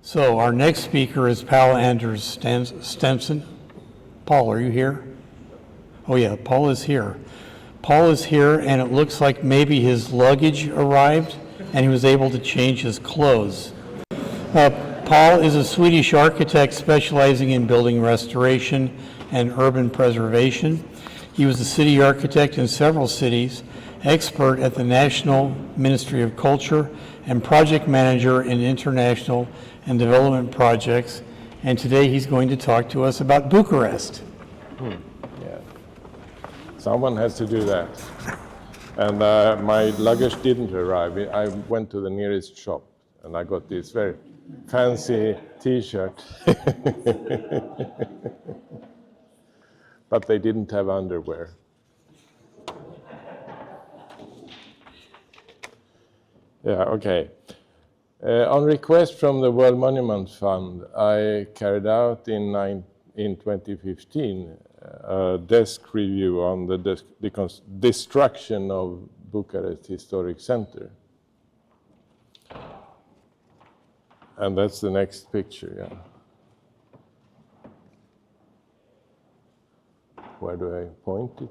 So our next speaker is Paul Anders Stensson. Paul, are you here? Oh yeah, Paul is here. Paul is here, and it looks like maybe his luggage arrived and he was able to change his clothes. Paul is a Swedish architect specializing in building restoration and urban preservation. He was a city architect in several cities, expert at the National Ministry of Culture, and project manager in international and development projects. And today he's going to talk to us about Bucharest. Yeah. Someone has to do that. And my luggage didn't arrive. I went to the nearest shop and I got this very fancy t-shirt. But they didn't have underwear. Yeah, okay. On request from the World Monument Fund, I carried out in 2015 a desk review on the destruction of Bucharest Historic Center. And that's the next picture, yeah. Where do I point it?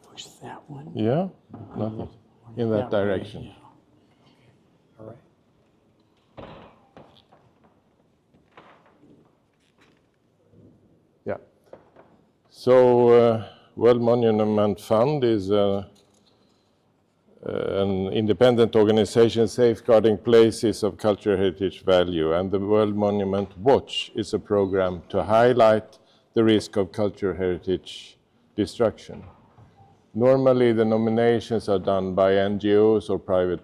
Push that one. Yeah, nothing. In that direction. Yeah. All right. Yeah. So, World Monument Fund is an independent organization safeguarding places of cultural heritage value, and the World Monument Watch is a program to highlight the risk of cultural heritage destruction. Normally, the nominations are done by NGOs or private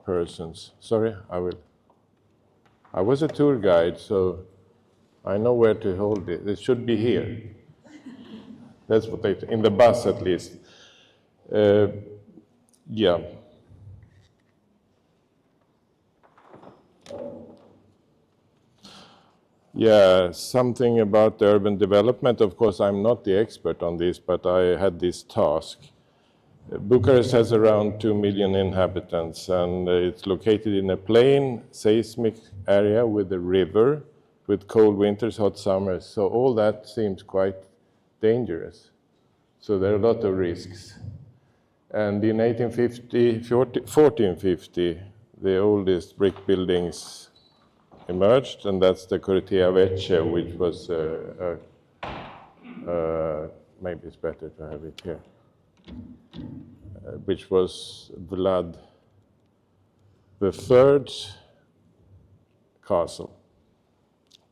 persons. Sorry, I will. I was a tour guide, so I know where to hold it. It should be here. That's what they, in the bus at least. Yeah. Yeah, something about the urban development. Of course, I'm not the expert on this, but I had this task. Bucharest has around 2 million inhabitants, and it's located in a plain, seismic area with a river, with cold winters, hot summers. So all that seems quite dangerous. So there are a lot of risks. And in 1450, the oldest brick buildings emerged, and that's the Curtea Vecchia, which was, maybe it's better to have it here, which was Vlad III's castle,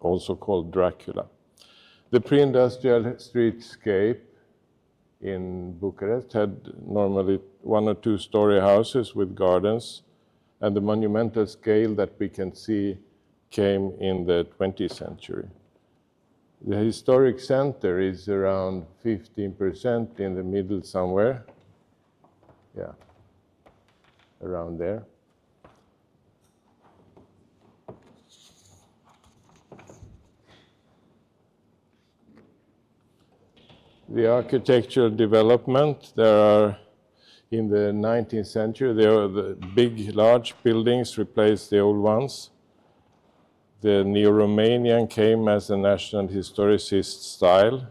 also called Dracula. The pre-industrial streetscape in Bucharest had normally 1 or 2 story houses with gardens, and the monumental scale that we can see came in the 20th century. The historic center is around 15% in the middle somewhere. Yeah, around there. The architectural development, there are, in the 19th century, the big, large buildings replaced the old ones. The Neo-Romanian came as a national historicist style.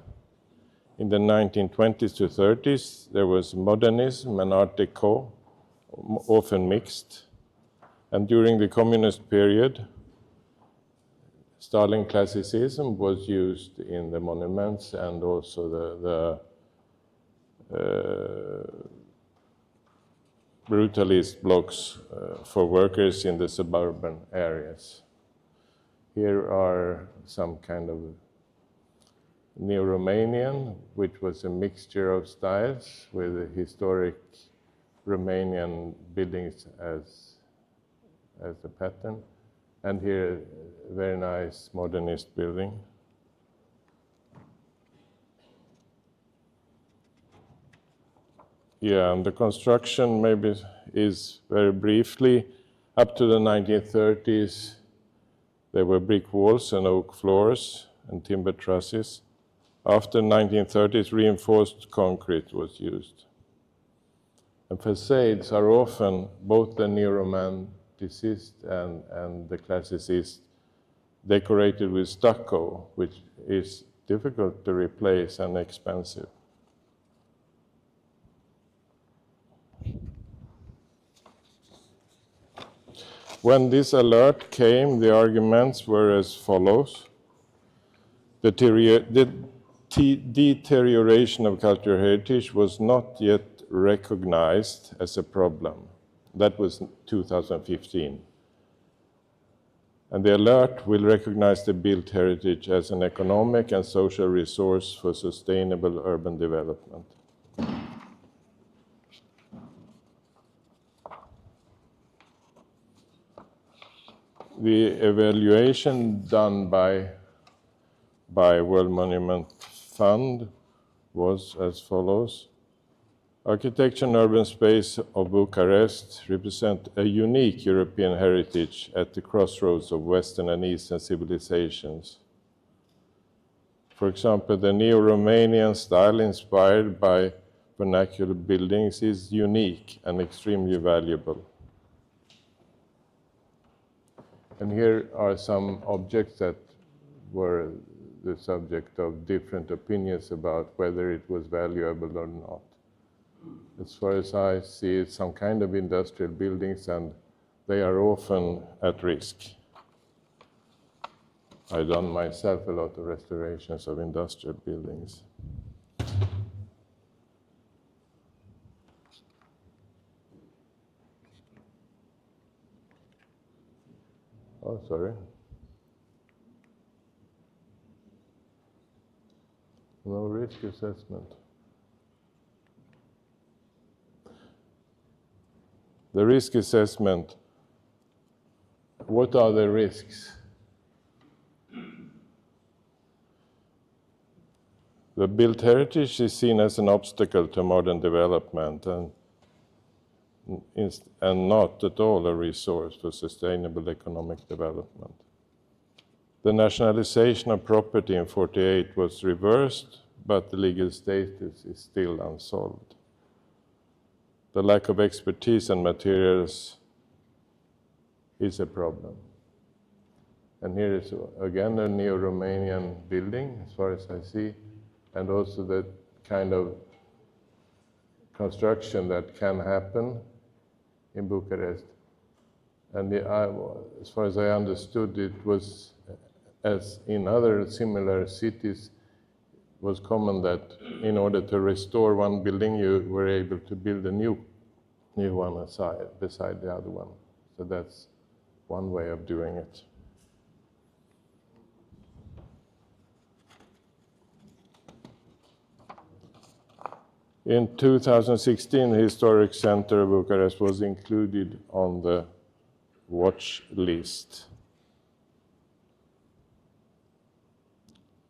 In the 1920s to 30s, there was modernism and Art Deco, often mixed. And during the communist period, Stalin classicism was used in the monuments and also the brutalist blocks for workers in the suburban areas. Here are some kind of Neo-Romanian, which was a mixture of styles with historic Romanian buildings as a pattern. And here, a very nice modernist building. Yeah, and the construction maybe is very briefly, up to the 1930s, there were brick walls and oak floors and timber trusses. After 1930s, reinforced concrete was used. And facades are often, both the neo-romanticist and the classicist, decorated with stucco, which is difficult to replace and expensive. When this alert came, the arguments were as follows. The deterioration of cultural heritage was not yet recognized as a problem. That was 2015. And the alert will recognize the built heritage as an economic and social resource for sustainable urban development. The evaluation done by World Monument Fund was as follows. Architecture and urban space of Bucharest represent a unique European heritage at the crossroads of Western and Eastern civilizations. For example, the neo-Romanian style inspired by vernacular buildings is unique and extremely valuable. And here are some objects that were the subject of different opinions about whether it was valuable or not. As far as I see, it's some kind of industrial buildings, and they are often at risk. I've done myself a lot of restorations of industrial buildings. Oh, sorry. No risk assessment. The risk assessment, what are the risks? The built heritage is seen as an obstacle to modern development and not at all a resource for sustainable economic development. The nationalization of property in 1948 was reversed, but the legal status is still unsolved. The lack of expertise and materials is a problem. And here is again a neo-Romanian building, as far as I see, and also the kind of construction that can happen in Bucharest. And as far as I understood, it was, as in other similar cities, was common that in order to restore one building, you were able to build a new one beside the other one. So that's one way of doing it. In 2016, the Historic Center of Bucharest was included on the watch list.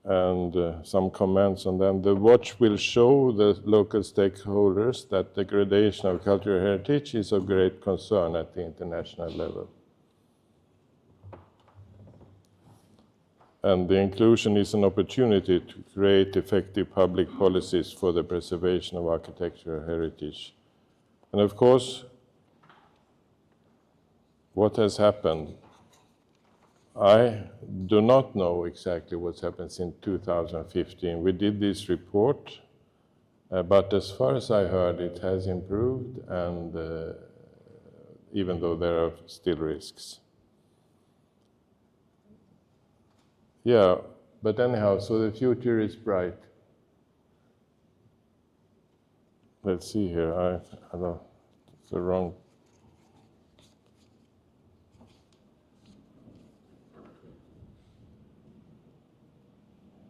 And some comments on them. The watch will show the local stakeholders that degradation of cultural heritage is of great concern at the international level. And the inclusion is an opportunity to create effective public policies for the preservation of architectural heritage. And of course, what has happened? I do not know exactly what's happened since 2015. We did this report, but as far as I heard, it has improved, and even though there are still risks. Yeah, but anyhow, so the future is bright. Let's see here. I don't, it's the wrong.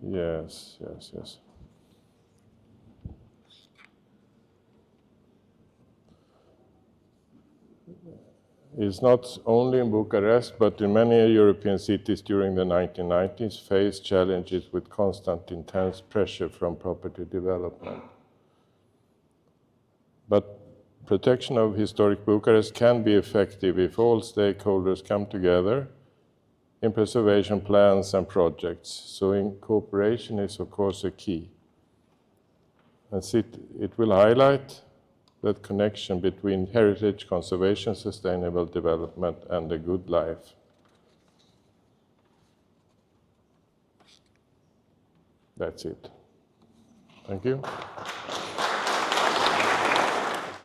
Yes. It's not only in Bucharest, but in many European cities during the 1990s faced challenges with constant intense pressure from property development. But protection of historic Bucharest can be effective if all stakeholders come together in preservation plans and projects. So cooperation is of course a key. And it will highlight that connection between heritage conservation, sustainable development, and a good life. That's it. Thank you.